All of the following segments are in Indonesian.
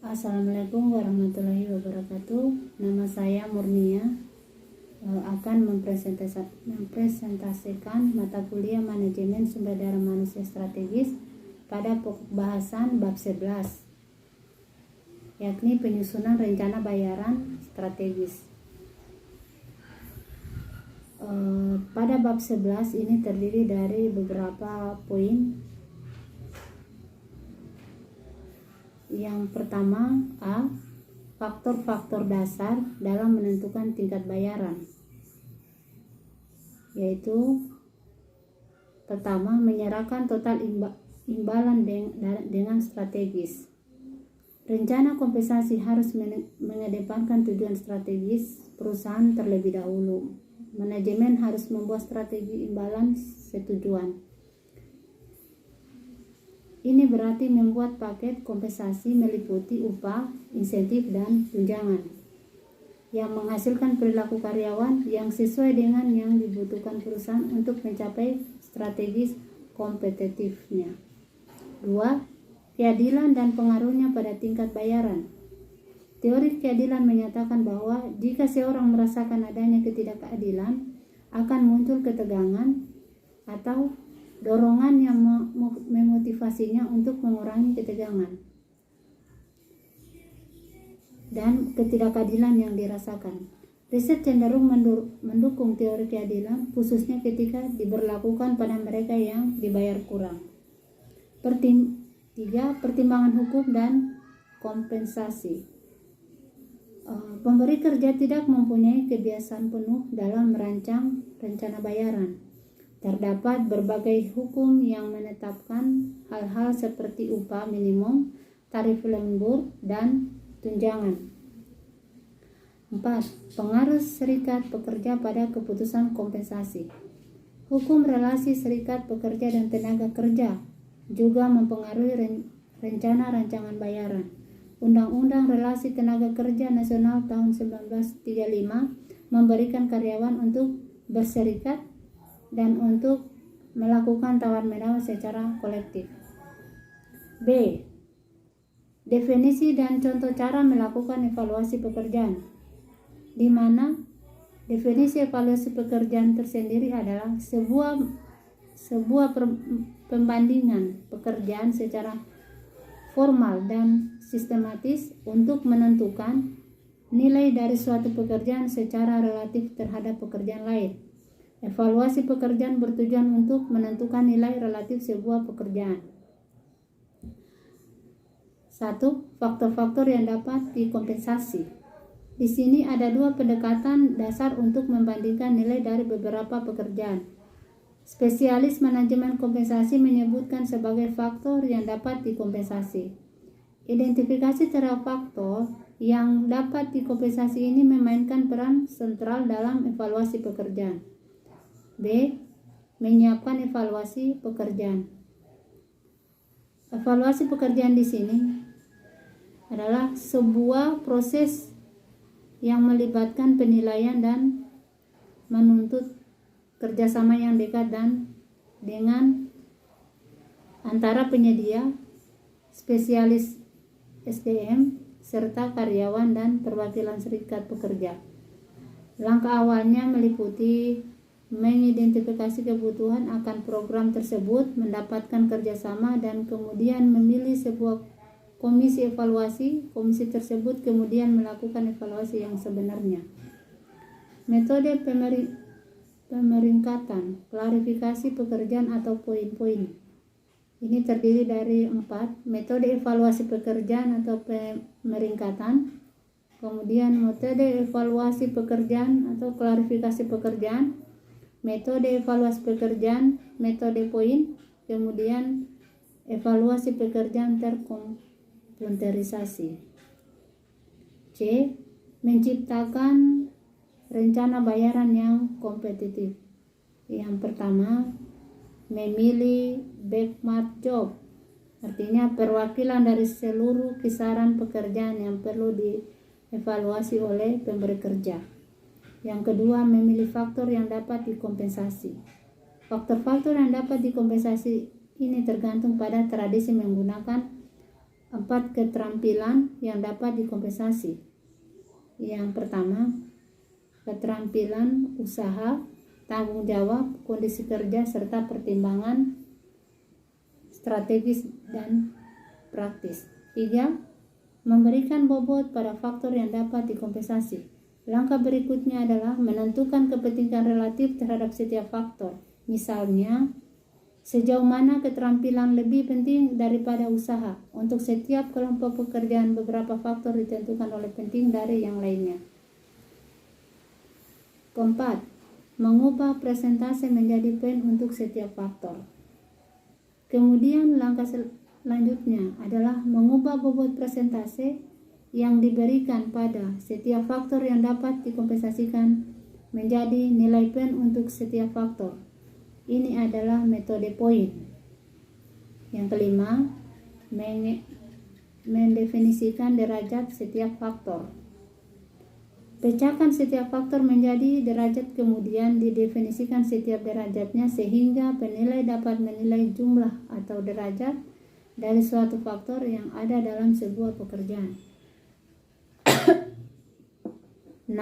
Assalamualaikum warahmatullahi wabarakatuh. Nama saya Murnia, akan mempresentasikan mata kuliah Manajemen Sumber Daya Manusia Strategis pada pokok bahasan bab 11, yakni penyusunan rencana bayaran strategis. Pada bab 11 ini terdiri dari beberapa poin. Yang pertama, A. Faktor-faktor dasar dalam menentukan tingkat bayaran, yaitu pertama, menyerahkan total imbalan dengan strategis. Rencana kompensasi harus mengedepankan tujuan strategis perusahaan terlebih dahulu. Manajemen harus membuat strategi imbalan setujuan. Ini berarti membuat paket kompensasi meliputi upah, insentif, dan tunjangan yang menghasilkan perilaku karyawan yang sesuai dengan yang dibutuhkan perusahaan untuk mencapai strategi kompetitifnya. 2. Keadilan dan pengaruhnya pada tingkat bayaran. Teori keadilan menyatakan bahwa jika seorang merasakan adanya ketidakadilan, akan muncul ketegangan atau dorongan yang memotivasinya untuk mengurangi ketegangan dan ketidakadilan yang dirasakan. Riset cenderung mendukung teori keadilan, khususnya ketika diberlakukan pada mereka yang dibayar kurang. 3. Pertimbangan hukum dan kompensasi. Pemberi kerja tidak mempunyai kebiasaan penuh dalam merancang rencana bayaran. Terdapat berbagai hukum yang menetapkan hal-hal seperti upah minimum, tarif lembur, dan tunjangan. 4. Pengaruh serikat pekerja pada keputusan kompensasi. Hukum relasi serikat pekerja dan tenaga kerja juga mempengaruhi rencana rancangan bayaran. Undang-Undang Relasi Tenaga Kerja Nasional tahun 1935 memberikan karyawan untuk berserikat dan untuk melakukan tawar-menawar secara kolektif. B. Definisi dan contoh cara melakukan evaluasi pekerjaan, di mana definisi evaluasi pekerjaan tersendiri adalah sebuah pembandingan pekerjaan secara formal dan sistematis untuk menentukan nilai dari suatu pekerjaan secara relatif terhadap pekerjaan lain. Evaluasi pekerjaan bertujuan untuk menentukan nilai relatif sebuah pekerjaan. 1. Faktor-faktor yang dapat dikompensasi. Di sini ada dua pendekatan dasar untuk membandingkan nilai dari beberapa pekerjaan. Spesialis manajemen kompensasi menyebutkan sebagai faktor yang dapat dikompensasi. Identifikasi terhadap faktor yang dapat dikompensasi ini memainkan peran sentral dalam evaluasi pekerjaan. B. Menyiapkan evaluasi pekerjaan. Evaluasi pekerjaan di sini adalah sebuah proses yang melibatkan penilaian dan menuntut kerjasama yang dekat dengan antara penyedia, spesialis SDM, serta karyawan dan perwakilan serikat pekerja. Langkah awalnya meliputi mengidentifikasi kebutuhan akan program tersebut, mendapatkan kerjasama, dan kemudian memilih sebuah komisi evaluasi. Komisi tersebut kemudian melakukan evaluasi yang sebenarnya. Metode pemeringkatan, klarifikasi pekerjaan atau poin-poin. Ini terdiri dari 4. Metode evaluasi pekerjaan atau pemeringkatan. Kemudian metode evaluasi pekerjaan atau klarifikasi pekerjaan. Metode evaluasi pekerjaan, metode poin, kemudian evaluasi pekerjaan terkomputerisasi. C. Menciptakan rencana bayaran yang kompetitif. Yang pertama, memilih benchmark job, artinya perwakilan dari seluruh kisaran pekerjaan yang perlu dievaluasi oleh pemberi kerja. Yang kedua, memilih faktor yang dapat dikompensasi. Faktor-faktor yang dapat dikompensasi ini tergantung pada tradisi menggunakan 4 keterampilan yang dapat dikompensasi. Yang pertama, keterampilan usaha, tanggung jawab, kondisi kerja, serta pertimbangan strategis dan praktis. 3. Memberikan bobot pada faktor yang dapat dikompensasi. Langkah berikutnya adalah menentukan kepentingan relatif terhadap setiap faktor. Misalnya, sejauh mana keterampilan lebih penting daripada usaha. Untuk setiap kelompok pekerjaan, beberapa faktor ditentukan oleh penting dari yang lainnya. Keempat, mengubah presentase menjadi poin untuk setiap faktor. Kemudian langkah selanjutnya adalah mengubah bobot presentase yang diberikan pada setiap faktor yang dapat dikompensasikan menjadi nilai poin untuk setiap faktor. Ini adalah metode poin. Yang kelima, mendefinisikan derajat setiap faktor. Pecahkan setiap faktor menjadi derajat, kemudian didefinisikan setiap derajatnya sehingga penilai dapat menilai jumlah atau derajat dari suatu faktor yang ada dalam sebuah pekerjaan. 6.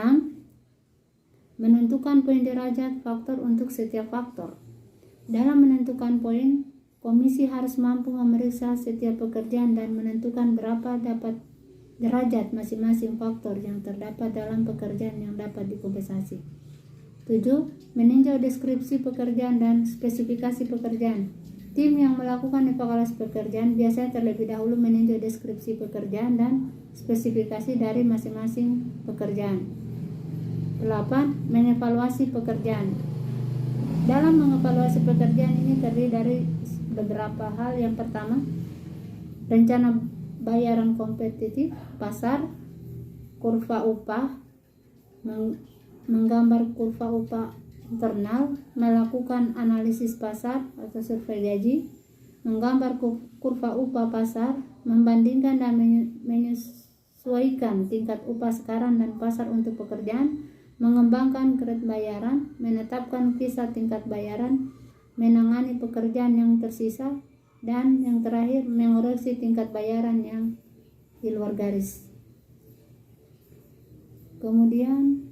Menentukan poin derajat faktor untuk setiap faktor. Dalam menentukan poin, komisi harus mampu memeriksa setiap pekerjaan dan menentukan berapa dapat derajat masing-masing faktor yang terdapat dalam pekerjaan yang dapat dikompensasi. 7. Meninjau deskripsi pekerjaan dan spesifikasi pekerjaan. Tim yang melakukan evaluasi pekerjaan biasanya terlebih dahulu meninjau deskripsi pekerjaan dan spesifikasi dari masing-masing pekerjaan. 8. Mengevaluasi pekerjaan. Dalam mengevaluasi pekerjaan ini terdiri dari beberapa hal. Yang pertama, rencana bayaran kompetitif pasar, kurva upah, menggambar kurva upah internal, melakukan analisis pasar atau survei gaji, menggambar kurva upah pasar, membandingkan dan menyesuaikan tingkat upah sekarang dan pasar untuk pekerjaan, mengembangkan grade bayaran, menetapkan kisah tingkat bayaran, menangani pekerjaan yang tersisa, dan yang terakhir mengoreksi tingkat bayaran yang di luar garis. Kemudian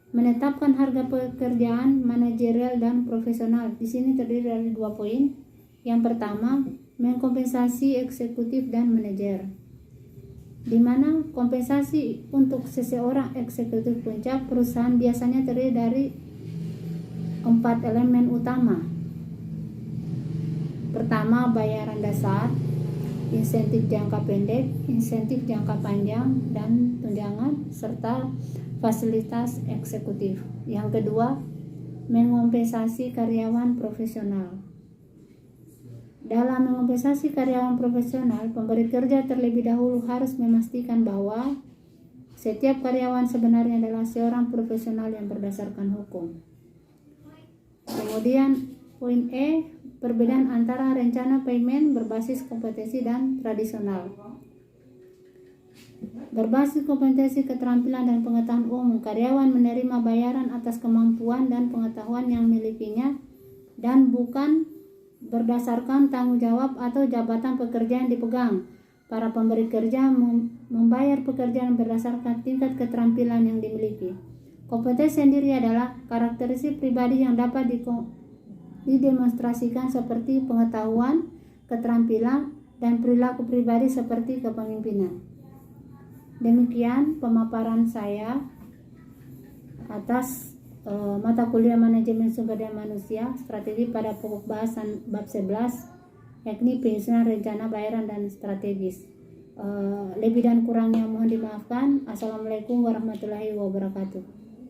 menetapkan harga pekerjaan manajerial dan profesional. Di sini terdiri dari 2 poin. Yang pertama, mengkompensasi eksekutif dan manajer, di mana kompensasi untuk seseorang eksekutif puncak perusahaan biasanya terdiri dari 4 elemen utama. Pertama, bayaran dasar, insentif jangka pendek, insentif jangka panjang, dan tunjangan, serta fasilitas eksekutif. Yang kedua, mengompensasi karyawan profesional. Dalam mengompensasi karyawan profesional, pemberi kerja terlebih dahulu harus memastikan bahwa setiap karyawan sebenarnya adalah seorang profesional yang berdasarkan hukum. Kemudian poin E, perbedaan antara rencana payment berbasis kompetensi dan tradisional. Berbasis kompetensi, keterampilan, dan pengetahuan umum, karyawan menerima bayaran atas kemampuan dan pengetahuan yang milikinya dan bukan berdasarkan tanggung jawab atau jabatan pekerjaan dipegang. Para pemberi kerja membayar pekerjaan berdasarkan tingkat keterampilan yang dimiliki. Kompetensi sendiri adalah karakteristik pribadi yang dapat didemonstrasikan seperti pengetahuan, keterampilan, dan perilaku pribadi seperti kepemimpinan. Demikian pemaparan saya atas mata kuliah manajemen sumber daya manusia, strategi pada pokok bahasan bab 11, yakni penyusunan rencana bayaran dan strategis. Lebih dan kurangnya mohon dimaafkan. Assalamualaikum warahmatullahi wabarakatuh.